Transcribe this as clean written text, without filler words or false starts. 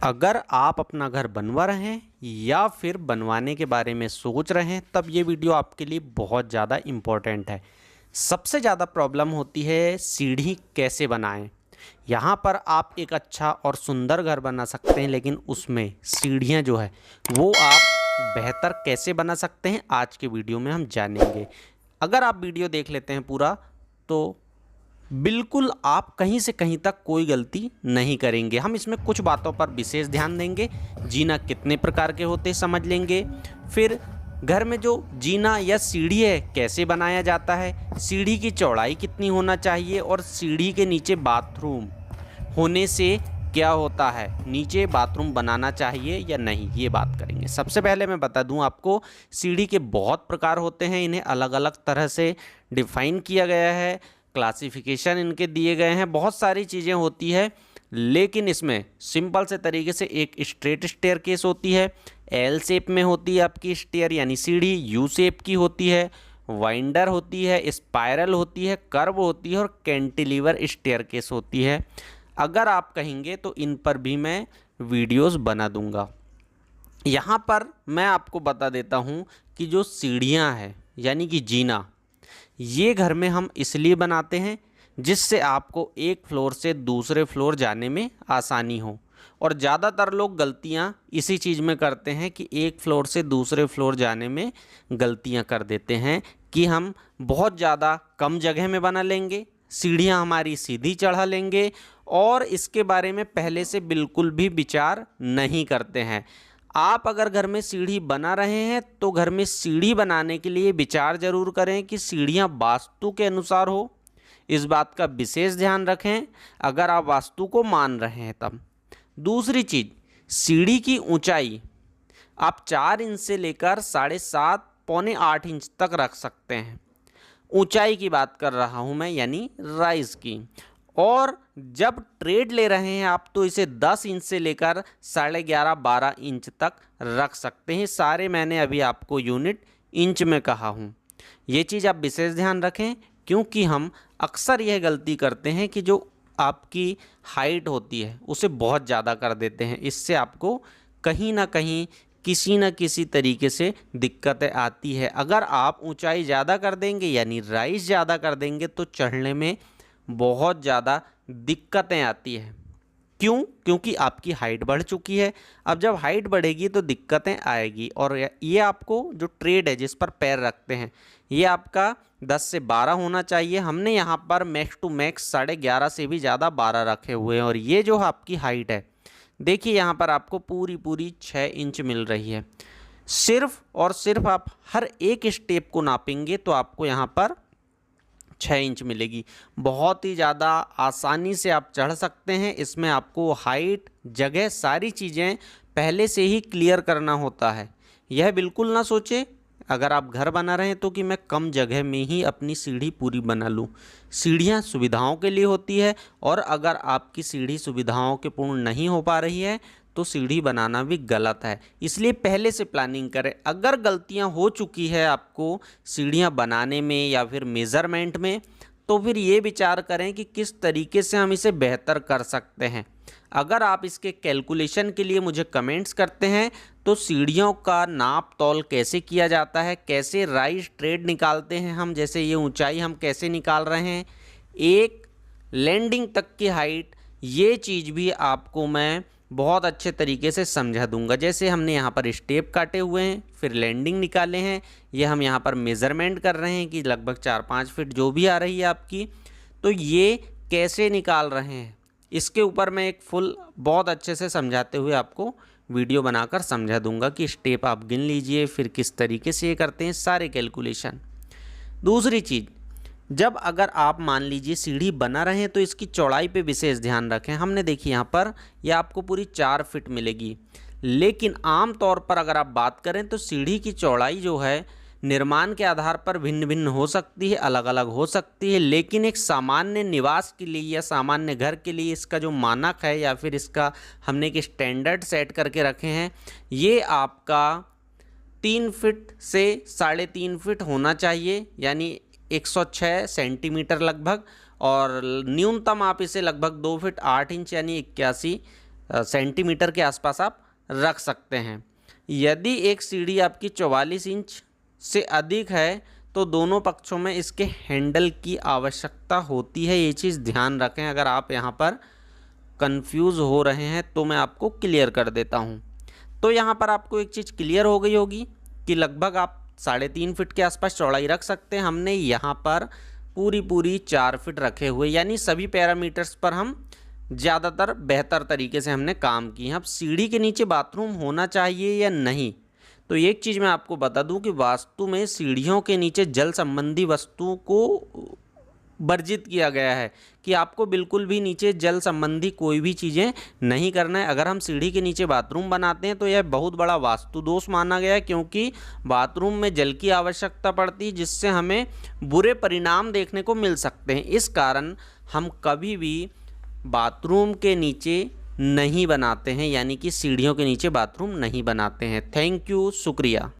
अगर आप अपना घर बनवा रहे हैं या फिर बनवाने के बारे में सोच रहे हैं तब ये वीडियो आपके लिए बहुत ज़्यादा इम्पोर्टेंट है। सबसे ज़्यादा प्रॉब्लम होती है सीढ़ी कैसे बनाएं। यहाँ पर आप एक अच्छा और सुंदर घर बना सकते हैं, लेकिन उसमें सीढ़ियाँ जो है वो आप बेहतर कैसे बना सकते हैं आज के वीडियो में हम जानेंगे। अगर आप वीडियो देख लेते हैं पूरा तो बिल्कुल आप कहीं से कहीं तक कोई गलती नहीं करेंगे। हम इसमें कुछ बातों पर विशेष ध्यान देंगे। जीना कितने प्रकार के होते समझ लेंगे। फिर घर में जो जीना या सीढ़ी है कैसे बनाया जाता है, सीढ़ी की चौड़ाई कितनी होना चाहिए और सीढ़ी के नीचे बाथरूम होने से क्या होता है, नीचे बाथरूम बनाना चाहिए या नहीं, ये बात करेंगे। सबसे पहले मैं बता दूं आपको, सीढ़ी के बहुत प्रकार होते हैं, इन्हें अलग अलग तरह से डिफाइन किया गया है, क्लासिफिकेशन इनके दिए गए हैं, बहुत सारी चीज़ें होती है। लेकिन इसमें सिंपल से तरीके से एक स्ट्रेट स्टेयरकेस होती है, एल शेप में होती है आपकी स्टेयर यानी सीढ़ी, यू शेप की होती है, वाइंडर होती है, स्पाइरल होती है, कर्व होती है और कैंटिलीवर स्टेयरकेस होती है। अगर आप कहेंगे तो इन पर भी मैं वीडियोस बना दूंगा। यहाँ पर मैं आपको बता देता हूँ कि जो सीढ़ियाँ हैं यानी कि जीना, ये घर में हम इसलिए बनाते हैं जिससे आपको एक फ्लोर से दूसरे फ्लोर जाने में आसानी हो। और ज़्यादातर लोग गलतियाँ इसी चीज़ में करते हैं कि एक फ्लोर से दूसरे फ्लोर जाने में गलतियाँ कर देते हैं कि हम बहुत ज़्यादा कम जगह में बना लेंगे, सीढ़ियाँ हमारी सीधी चढ़ा लेंगे और इसके बारे में पहले से बिल्कुल भी विचार नहीं करते हैं। आप अगर घर में सीढ़ी बना रहे हैं तो घर में सीढ़ी बनाने के लिए विचार जरूर करें कि सीढ़ियां वास्तु के अनुसार हो। इस बात का विशेष ध्यान रखें अगर आप वास्तु को मान रहे हैं तब। दूसरी चीज़, सीढ़ी की ऊंचाई आप 4 इंच से लेकर 7.5 पौने 8 इंच तक रख सकते हैं। ऊंचाई की बात कर रहा हूं मैं, यानी राइज की। और जब ट्रेड ले रहे हैं आप तो इसे 10 इंच से लेकर 11.5-12 इंच तक रख सकते हैं। सारे मैंने अभी आपको यूनिट इंच में कहा हूँ। ये चीज़ आप विशेष ध्यान रखें क्योंकि हम अक्सर यह गलती करते हैं कि जो आपकी हाइट होती है उसे बहुत ज़्यादा कर देते हैं। इससे आपको कहीं ना कहीं किसी न किसी तरीके से दिक्कतें आती है। अगर आप ऊंचाई ज़्यादा कर देंगे यानी राइज ज़्यादा कर देंगे तो चढ़ने में बहुत ज़्यादा दिक्कतें आती हैं। क्यों? क्योंकि आपकी हाइट बढ़ चुकी है। अब जब हाइट बढ़ेगी तो दिक्कतें आएगी। और ये आपको जो ट्रेड है जिस पर पैर रखते हैं ये आपका 10 से 12 होना चाहिए। हमने यहाँ पर मैक्स टू मैक्स 11.5 से भी ज़्यादा 12 रखे हुए हैं। और ये जो आपकी हाइट है देखिए यहाँ पर आपको पूरी 6 इंच मिल रही है। सिर्फ और सिर्फ आप हर एक स्टेप को नापेंगे तो आपको यहाँ पर 6 इंच मिलेगी। बहुत ही ज़्यादा आसानी से आप चढ़ सकते हैं। इसमें आपको हाइट, जगह, सारी चीज़ें पहले से ही क्लियर करना होता है। यह बिल्कुल ना सोचें अगर आप घर बना रहे हैं तो कि मैं कम जगह में ही अपनी सीढ़ी पूरी बना लूँ। सीढ़ियाँ सुविधाओं के लिए होती है और अगर आपकी सीढ़ी सुविधाओं के पूर्ण नहीं हो पा रही है तो सीढ़ी बनाना भी गलत है। इसलिए पहले से प्लानिंग करें। अगर गलतियां हो चुकी है आपको सीढ़ियां बनाने में या फिर मेज़रमेंट में तो फिर ये विचार करें कि किस तरीके से हम इसे बेहतर कर सकते हैं। अगर आप इसके कैलकुलेशन के लिए मुझे कमेंट्स करते हैं तो सीढ़ियों का नाप तौल कैसे किया जाता है, कैसे राइज ट्रेड निकालते हैं हम, जैसे ये ऊंचाई हम कैसे निकाल रहे हैं, एक लैंडिंग तक की हाइट, ये चीज़ भी आपको मैं बहुत अच्छे तरीके से समझा दूंगा। जैसे हमने यहाँ पर स्टेप काटे हुए हैं, फिर लैंडिंग निकाले हैं, ये हम यहाँ पर मेज़रमेंट कर रहे हैं कि लगभग 4-5 फीट जो भी आ रही है आपकी, तो ये कैसे निकाल रहे हैं इसके ऊपर मैं एक फुल बहुत अच्छे से समझाते हुए आपको वीडियो बनाकर समझा दूंगा कि स्टेप आप गिन लीजिए फिर किस तरीके से ये करते हैं सारे कैलकुलेशन। दूसरी चीज़, जब अगर आप मान लीजिए सीढ़ी बना रहे हैं तो इसकी चौड़ाई पे विशेष ध्यान रखें। हमने देखी यहाँ पर यह आपको पूरी 4 फीट मिलेगी, लेकिन आम तौर पर अगर आप बात करें तो सीढ़ी की चौड़ाई जो है निर्माण के आधार पर भिन्न भिन्न हो सकती है, अलग अलग हो सकती है। लेकिन एक सामान्य निवास के लिए या सामान्य घर के लिए इसका जो मानक है या फिर इसका हमने एक स्टैंडर्ड सेट करके रखे हैं, ये आपका 3 फीट से 3.5 फीट होना चाहिए, यानी 106 सेंटीमीटर लगभग। और न्यूनतम आप इसे लगभग 2 फीट 8 इंच यानी 81 सेंटीमीटर के आसपास आप रख सकते हैं। यदि एक सीढ़ी आपकी 44 इंच से अधिक है तो दोनों पक्षों में इसके हैंडल की आवश्यकता होती है। ये चीज़ ध्यान रखें। अगर आप यहाँ पर कंफ्यूज हो रहे हैं तो मैं आपको क्लियर कर देता हूँ। तो यहाँ पर आपको एक चीज़ क्लियर हो गई होगी कि लगभग आप 3.5 फीट के आसपास चौड़ाई रख सकते हैं। हमने यहाँ पर पूरी 4 फीट रखे हुए, यानी सभी पैरामीटर्स पर हम ज़्यादातर बेहतर तरीके से हमने काम किए हैं। अब सीढ़ी के नीचे बाथरूम होना चाहिए या नहीं, तो एक चीज़ मैं आपको बता दूं कि वास्तु में सीढ़ियों के नीचे जल संबंधी वस्तुओं को वर्जित किया गया है कि आपको बिल्कुल भी नीचे जल संबंधी कोई भी चीज़ें नहीं करना है। अगर हम सीढ़ी के नीचे बाथरूम बनाते हैं तो यह बहुत बड़ा वास्तु दोष माना गया है, क्योंकि बाथरूम में जल की आवश्यकता पड़ती है जिससे हमें बुरे परिणाम देखने को मिल सकते हैं। इस कारण हम कभी भी बाथरूम के नीचे नहीं बनाते हैं, यानी कि सीढ़ियों के नीचे बाथरूम नहीं बनाते हैं। थैंक यू, शुक्रिया।